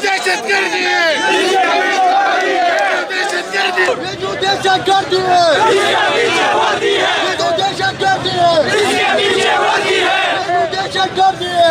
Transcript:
दहशतगर्दी है, दहशतगर्दी है, दहशतगर्दी है,